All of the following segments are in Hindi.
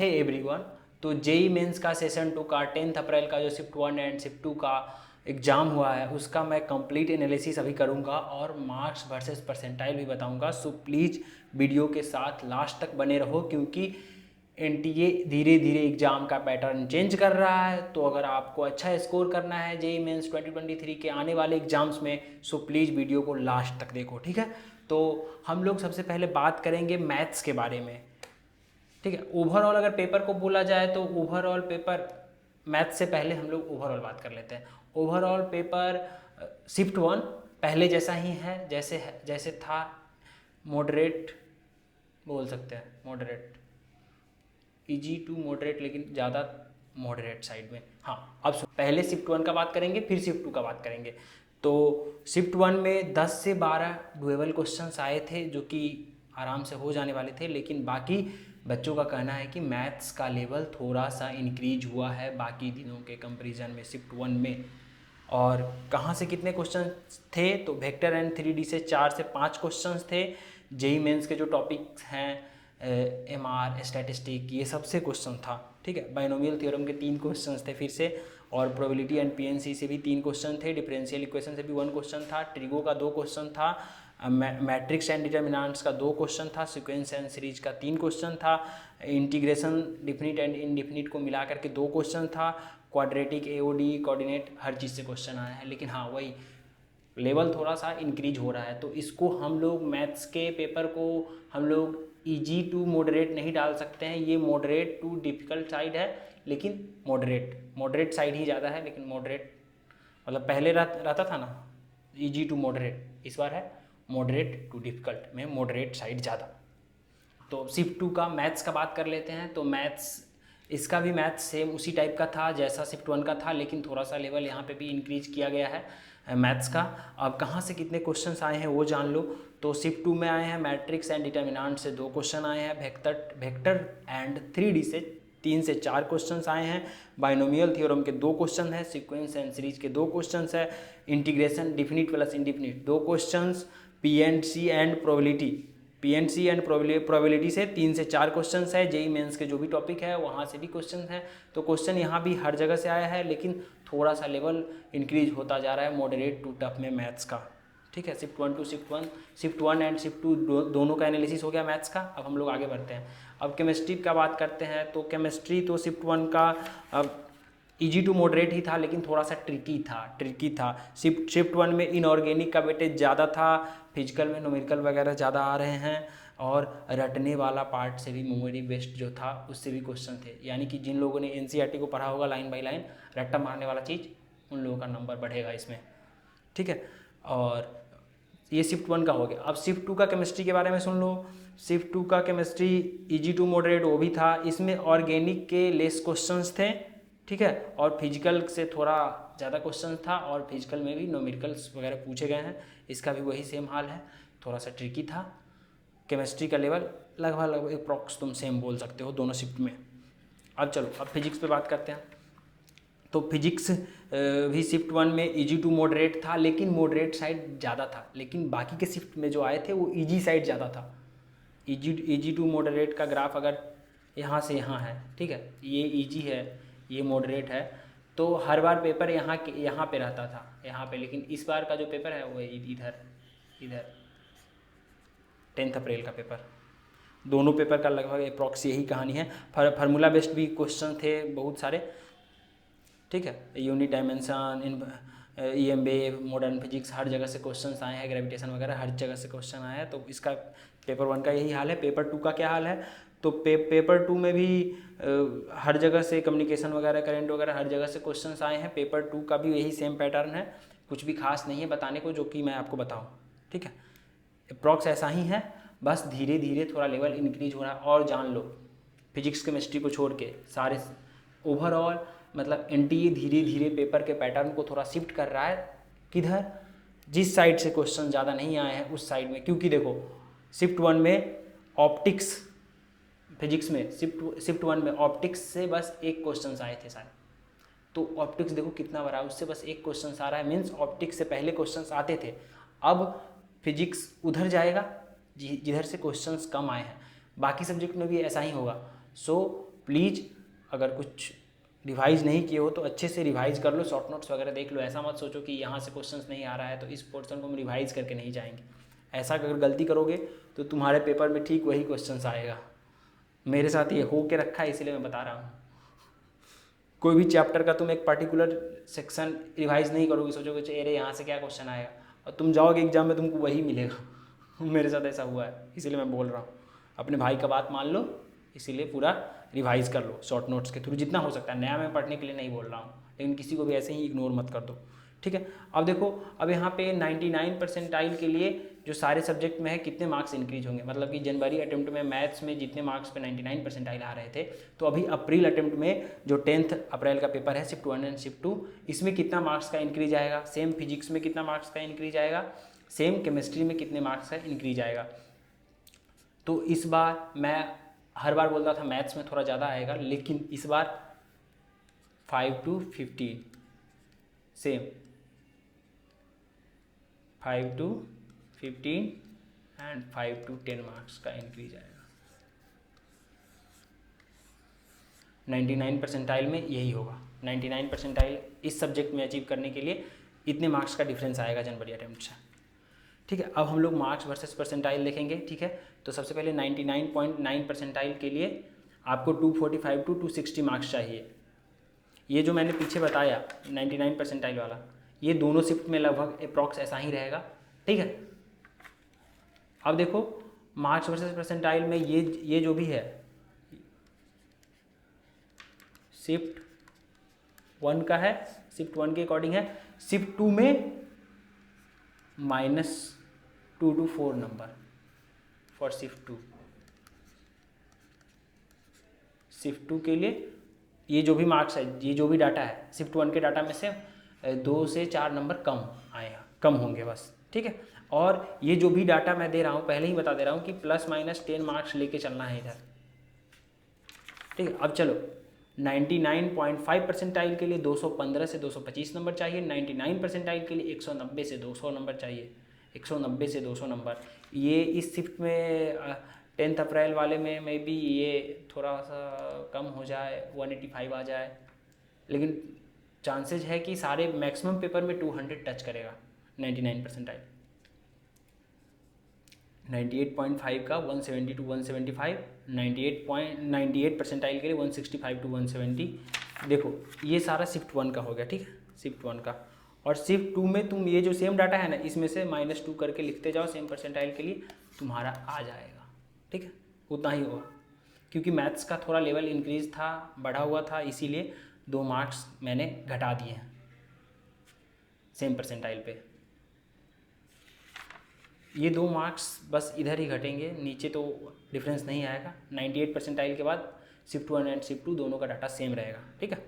हे एवरीवन, तो जेई मेंस का सेशन 2 का 10 अप्रैल का जो शिफ्ट 1 एंड शिफ्ट 2 का एग्ज़ाम हुआ है उसका मैं कंप्लीट एनालिसिस अभी करूंगा और मार्क्स वर्सेस परसेंटाइल भी बताऊंगा। सो प्लीज़ वीडियो के साथ लास्ट तक बने रहो, क्योंकि एनटीए धीरे धीरे एग्ज़ाम का पैटर्न चेंज कर रहा है। तो अगर आपको अच्छा स्कोर करना है जेई मेंस 2023 के आने वाले एग्ज़ाम्स में, सो प्लीज़ वीडियो को लास्ट तक देखो, ठीक है। तो हम लोग सबसे पहले बात करेंगे मैथ्स के बारे में, ठीक है। ओवरऑल अगर पेपर को बोला जाए तो ओवरऑल पेपर, मैथ्स से पहले हम लोग ओवरऑल बात कर लेते हैं। ओवरऑल पेपर शिफ्ट 1 पहले जैसा ही है, जैसे था, मॉडरेट बोल सकते हैं, मॉडरेट, इजी टू मॉडरेट, लेकिन ज़्यादा मॉडरेट साइड में। हाँ, अब पहले शिफ्ट 1 का बात करेंगे, फिर शिफ्ट 2 का बात करेंगे। तो शिफ्ट 1 में 10 से 12 डुएबल क्वेश्चंस आए थे जो कि आराम से हो जाने वाले थे, लेकिन बाकी बच्चों का कहना है कि मैथ्स का लेवल थोड़ा सा इंक्रीज हुआ है बाकी दिनों के कंपैरिजन में शिफ्ट 1 में। और कहाँ से कितने क्वेश्चन थे, तो वेक्टर एंड 3D से 4 से 5 क्वेश्चंस थे। जेई मेंस के जो टॉपिक्स हैं एमआर, स्टैटिस्टिक, ये सबसे क्वेश्चन था, ठीक है। बाइनोमियल थ्योरम के 3 क्वेश्चंस थे फिर से, और प्रोबेबिलिटी एंड पीएनसी से भी 3 क्वेश्चन थे, डिफरेंशियल इक्वेशन से भी 1 क्वेश्चन था, ट्रिगो का 2 क्वेश्चन था, मैट्रिक्स एंड डिटर्मिनेंट्स का 2 क्वेश्चन था, सीक्वेंस एंड सीरीज का 3 क्वेश्चन था, इंटीग्रेशन डिफिनिट एंड इनडिफिनिट को मिला करके 2 क्वेश्चन था, क्वाड्रेटिक, एओडी, कोऑर्डिनेट, हर चीज़ से क्वेश्चन आया है। लेकिन हाँ, वही लेवल थोड़ा सा इंक्रीज हो रहा है। तो इसको हम लोग मैथ्स के पेपर को हम लोग इजी टू मॉडरेट नहीं डाल सकते हैं, ये मॉडरेट टू डिफ़िकल्ट साइड है, लेकिन मॉडरेट साइड ही ज़्यादा है, लेकिन मॉडरेट मतलब पहले रहता था ना इजी टू मॉडरेट, इस बार है मॉडरेट टू डिफ़िकल्ट में मॉडरेट साइड ज़्यादा। तो शिफ्ट 2 का मैथ्स का बात कर लेते हैं। तो मैथ्स, इसका भी मैथ्स सेम उसी टाइप का था जैसा शिफ्ट 1 का था, लेकिन थोड़ा सा लेवल यहाँ पे भी इंक्रीज किया गया है मैथ्स का। अब कहाँ से कितने क्वेश्चंस आए हैं वो जान लो। तो शिफ्ट 2 में आए हैं मैट्रिक्स एंड डिटर्मिनेंट से 2 क्वेश्चन आए हैं, वेक्टर एंड 3D से 3 से 4 क्वेश्चंस आए हैं, बाइनोमियल थ्योरम के 2 क्वेश्चन हैं, सीक्वेंस एंड सीरीज के 2 क्वेश्चंस है, integration definite plus indefinite 2 questions, PNC and probability से 3 से 4 क्वेश्चंस है, जेई मेंस के जो भी टॉपिक है वहाँ से भी क्वेश्चन है। तो क्वेश्चन यहाँ भी हर जगह से आया है, लेकिन थोड़ा सा लेवल इंक्रीज होता जा रहा है मॉडरेट टू टफ में मैथ्स का, ठीक है। शिफ्ट 1 एंड शिफ्ट 2 दोनों का एनालिसिस हो गया मैथ्स का। अब हम लोग आगे बढ़ते हैं, अब केमिस्ट्री का बात करते हैं। तो केमिस्ट्री तो शिफ्ट 1 का इजी टू मॉडरेट ही था, लेकिन थोड़ा सा ट्रिकी था। शिफ्ट 1 में इनऑर्गेनिक का वेटेज ज़्यादा था, फिजिकल में न्यूमेरिकल वगैरह ज़्यादा आ रहे हैं, और रटने वाला पार्ट से भी मेमोरी बेस्ड जो था उससे भी क्वेश्चन थे। यानी कि जिन लोगों ने एनसीईआरटी को पढ़ा होगा लाइन बाई लाइन, रट्टा मारने वाला चीज़, उन लोगों का नंबर बढ़ेगा इसमें, ठीक है। और ये शिफ्ट 1 का हो गया। अब शिफ्ट 2 का केमिस्ट्री के बारे में सुन लो। शिफ्ट 2 का केमिस्ट्री इजी टू मॉडरेट वो भी था, इसमें ऑर्गेनिक के लेस क्वेश्चंस थे, ठीक है, और फिजिकल से थोड़ा ज़्यादा क्वेश्चन था, और फिजिकल में भी न्यूमेरिकल्स वगैरह पूछे गए हैं। इसका भी वही सेम हाल है, थोड़ा सा ट्रिकी था। केमिस्ट्री का लेवल लगभग अप्रॉक्स तुम सेम बोल सकते हो दोनों शिफ्ट में। अब चलो, अब फिजिक्स पे बात करते हैं। तो फिजिक्स भी शिफ्ट 1 में इजी टू मॉडरेट था, लेकिन मॉडरेट साइड ज़्यादा था, लेकिन बाकी के शिफ्ट में जो आए थे वो इजी साइड ज़्यादा था। इजी टू मॉडरेट का ग्राफ अगर यहाँ से यहाँ है, ठीक है, ये इजी है, ये मॉडरेट है, तो हर बार पेपर यहाँ पे रहता था, यहाँ पे, लेकिन इस बार का जो पेपर है वो इधर 10 अप्रैल का पेपर। दोनों पेपर का लगभग अप्रॉक्स यही कहानी है। फार्मूला बेस्ड भी क्वेश्चन थे बहुत सारे, ठीक है, unit dimension, EMB, modern physics, हर जगह से क्वेश्चंस आए हैं, ग्रेविटेशन वगैरह हर जगह से क्वेश्चन आए हैं। तो इसका पेपर 1 का यही हाल है। पेपर 2 का क्या हाल है, तो पेपर 2 में भी हर जगह से कम्युनिकेशन वगैरह, करंट वगैरह हर जगह से क्वेश्चंस आए हैं। पेपर 2 का भी यही सेम पैटर्न है, कुछ भी खास नहीं है बताने को जो कि मैं आपको बताऊँ, ठीक है। अप्रॉक्स ऐसा ही है, बस धीरे धीरे थोड़ा लेवल इंक्रीज हो रहा है। और जान लो, फिजिक्स केमिस्ट्री को छोड़ के सारे ओवरऑल मतलब एनटीए धीरे धीरे पेपर के पैटर्न को थोड़ा शिफ्ट कर रहा है, किधर, जिस साइड से क्वेश्चन ज़्यादा नहीं आए हैं उस साइड में। क्योंकि देखो, शिफ्ट 1 में ऑप्टिक्स, फिजिक्स में शिफ्ट 1 में ऑप्टिक्स से बस 1 क्वेश्चन आए थे शायद। तो ऑप्टिक्स देखो कितना बड़ा है, उससे बस 1 क्वेश्चन आ रहा है, मीन्स ऑप्टिक्स से पहले क्वेश्चन आते थे। अब फिजिक्स उधर जाएगा जिधर से क्वेश्चंस कम आए हैं, बाकी सब्जेक्ट में भी ऐसा ही होगा। सो प्लीज़ अगर कुछ रिवाइज़ नहीं किए हो तो अच्छे से रिवाइज़ कर लो, शॉर्ट नोट्स वगैरह देख लो। ऐसा मत सोचो कि यहाँ से क्वेश्चंस नहीं आ रहा है तो इस पोर्शन को हम रिवाइज़ करके नहीं जाएंगे। ऐसा अगर गलती करोगे तो तुम्हारे पेपर में ठीक वही क्वेश्चंस आएगा। मेरे साथ ये हो के रखा है, इसीलिए मैं बता रहा हूँ। कोई भी चैप्टर का तुम एक पर्टिकुलर सेक्शन रिवाइज़ नहीं करोगे, सोचोगे अरे यहाँ से क्या क्वेश्चन आएगा, और तुम जाओगे एग्जाम में तुमको वही मिलेगा। मेरे साथ ऐसा हुआ है, इसीलिए मैं बोल रहा हूँ। अपने भाई का बात मान लो, इसीलिए पूरा रिवाइज़ कर लो शॉर्ट नोट्स के थ्रू जितना हो सकता है। नया मैं पढ़ने के लिए नहीं बोल रहा हूँ, लेकिन किसी को भी ऐसे ही इग्नोर मत कर दो, ठीक है। अब देखो, अब यहाँ पे 99 परसेंटाइल के लिए जो सारे सब्जेक्ट में है कितने मार्क्स इंक्रीज होंगे, मतलब कि जनवरी अटेम्प्ट में मैथ्स में जितने मार्क्स पे 99 परसेंटाइल आ रहे थे, तो अभी अप्रैल अटेम्प्ट में जो 10 अप्रैल का पेपर है शिफ्ट 1 एंड शिफ्ट 2, इसमें कितना मार्क्स का इंक्रीज आएगा। सेम फिजिक्स में कितना मार्क्स का इंक्रीज आएगा, सेम केमिस्ट्री में कितने मार्क्स का इंक्रीज आएगा। तो इस बार मैं हर बार बोलता था मैथ्स में थोड़ा ज़्यादा आएगा, लेकिन इस बार 5 to 15 same 5 to 15 and 5 to 10 marks का इंक्रीज आएगा। 99 परसेंटाइल में यही होगा। 99 परसेंटाइल इस सब्जेक्ट में अचीव करने के लिए इतने मार्क्स का डिफरेंस आएगा जनवरी अटेम्प्ट से, ठीक है। अब हम लोग मार्क्स वर्सेस परसेंटाइल देखेंगे, ठीक है। तो सबसे पहले 99.9 परसेंटाइल के लिए आपको 245 to 260 मार्क्स चाहिए। ये जो मैंने पीछे बताया 99 परसेंटाइल वाला, ये दोनों शिफ्ट में लगभग अप्रॉक्स ऐसा ही रहेगा, ठीक है। अब देखो मार्क्स वर्सेस परसेंटाइल में ये जो भी है शिफ्ट 1 का है, शिफ्ट 1 के अकॉर्डिंग है। शिफ्ट 2 में -2 to 4 number for shift 2। Shift 2 के लिए ये जो भी मार्क्स है, ये जो भी डाटा है, शिफ्ट 1 के डाटा में से 2 से 4 नंबर कम होंगे बस, ठीक है। और ये जो भी डाटा मैं दे रहा हूँ, पहले ही बता दे रहा हूँ कि ±10 मार्क्स लेके चलना है इधर, ठीक है। अब चलो 99.5 परसेंटाइल के लिए 215 से 225 नंबर चाहिए। 99 परसेंटाइल के लिए 190 से 200 नंबर चाहिए। 190 से 200 नंबर, ये इस शिफ्ट में 10 अप्रैल वाले में मे बी ये थोड़ा सा कम हो जाए, 185 आ जाए, लेकिन चांसेज है कि सारे मैक्सिमम पेपर में 200 टच करेगा 99 परसेंटाइल। 98.5 का 170 to 175, 98 परसेंटाइल के लिए 165 to 170। देखो ये सारा शिफ्ट 1 का हो गया, ठीक है, शिफ्ट 1 का। और शिफ्ट 2 में तुम ये जो सेम डाटा है ना, इसमें से -2 करके लिखते जाओ सेम परसेंटाइल के लिए, तुम्हारा आ जाएगा, ठीक है। उतना ही होगा, क्योंकि मैथ्स का थोड़ा लेवल इंक्रीज था, बढ़ा हुआ था, इसीलिए 2 मार्क्स मैंने घटा दिए हैं सेम परसेंटाइल पे। ये 2 मार्क्स बस इधर ही घटेंगे, नीचे तो डिफरेंस नहीं आएगा। 98 परसेंटाइल के बाद शिफ्ट 1 एंड शिफ्ट 2 दोनों का डाटा सेम रहेगा, ठीक है।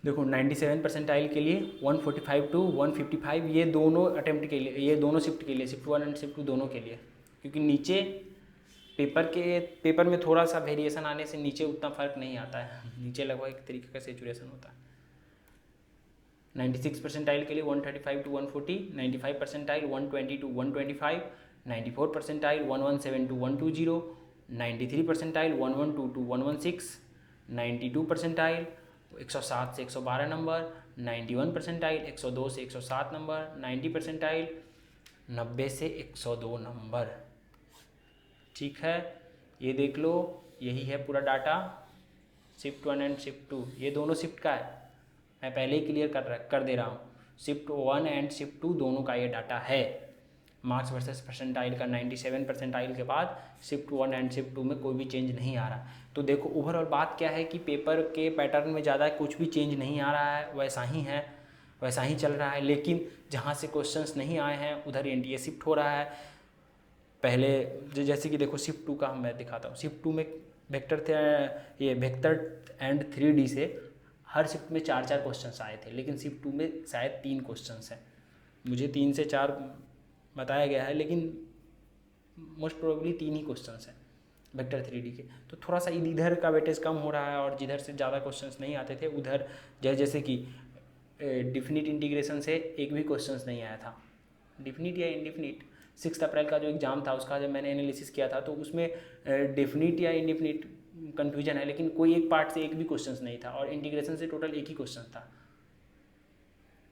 देखो 97 परसेंटाइल के लिए 145 to 155, ये दोनों अटेम्प्ट के लिए, ये दोनों शिफ्ट के लिए, शिफ्ट 1 एंड शिफ्ट 2 दोनों के लिए, क्योंकि नीचे पेपर में थोड़ा सा वेरिएशन आने से नीचे उतना फ़र्क नहीं आता है, नीचे लगभग एक तरीके का सेचुरेशन होता है। 96 परसेंटाइल के लिए 135 to 140, 95 percentile 120 to 125, 94 percentile 117 to 120, 93 percentile 112 to 116, 92 percentile 107 से 112 नंबर, 91 परसेंटाइल 102 से 107 नंबर, 90 परसेंटाइल 90 से 102 नंबर, ठीक है। ये देख लो, यही है पूरा डाटा शिफ्ट 1 एंड शिफ्ट 2, ये दोनों शिफ्ट का है, मैं पहले ही क्लियर कर दे रहा हूँ। शिफ्ट 1 एंड शिफ्ट 2 दोनों का ये डाटा है। मार्क्स वर्सेस परसेंटाइल का 97 परसेंटाइल के बाद शिफ्ट 1 एंड शिफ्ट 2 में कोई भी चेंज नहीं आ रहा। तो देखो ओवरऑल बात क्या है कि पेपर के पैटर्न में ज़्यादा कुछ भी चेंज नहीं आ रहा है, वैसा ही है, वैसा ही चल रहा है। लेकिन जहाँ से क्वेश्चंस नहीं आए हैं उधर एनटीए शिफ्ट हो रहा है। पहले जैसे कि देखो शिफ्ट 2 का मैं दिखाता हूँ। शिफ्ट 2 में वेक्टर थे, ये वेक्टर एंड 3D से हर शिफ्ट में 4-4 क्वेश्चंस आए थे, लेकिन शिफ्ट 2 में शायद 3 क्वेश्चंस हैं। मुझे 3 से 4 बताया गया है, लेकिन मोस्ट प्रोबेबली 3 ही क्वेश्चंस हैं वेक्टर 3D के। तो थोड़ा सा इधर का वेटेज कम हो रहा है, और जिधर से ज़्यादा क्वेश्चंस नहीं आते थे उधर, जैसे कि डिफिनिट इंटीग्रेशन से एक भी क्वेश्चंस नहीं आया था, डिफिनिट या इंडिफिनिट 6 अप्रैल का जो एग्ज़ाम था उसका जब मैंने एनालिसिस किया था तो उसमें डेफिनिट या इनडेफिनिट कन्फ्यूजन है, लेकिन कोई एक पार्ट से एक भी क्वेश्चन नहीं था और इंटीग्रेशन से टोटल एक ही क्वेश्चन था।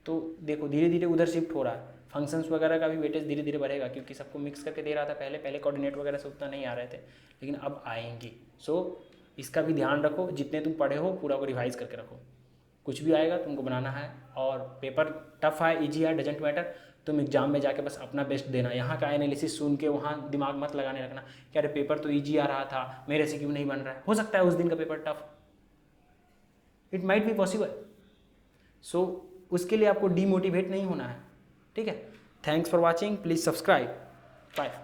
तो देखो धीरे धीरे उधर शिफ्ट हो रहा है, फंक्शंस वगैरह का भी वेटेज धीरे धीरे बढ़ेगा क्योंकि सबको मिक्स करके दे रहा था पहले कोऑर्डिनेट वगैरह से उतना नहीं आ रहे थे, लेकिन अब आएंगे। सो इसका भी ध्यान रखो, जितने तुम पढ़े हो पूरा को रिवाइज करके रखो, कुछ भी आएगा तुमको बनाना है। और पेपर टफ है इजी है डजेंट मैटर, तुम एग्जाम में जाके बस अपना बेस्ट देना। यहाँ का एनालिसिस सुन के वहाँ दिमाग मत लगाने रखना कि अरे पेपर तो इजी आ रहा था मेरे से क्यों नहीं बन रहा है। हो सकता है उस दिन का paper tough, it might be possible. So उसके लिए आपको डीमोटिवेट नहीं होना है, ठीक है। Thanks for watching, please subscribe, bye.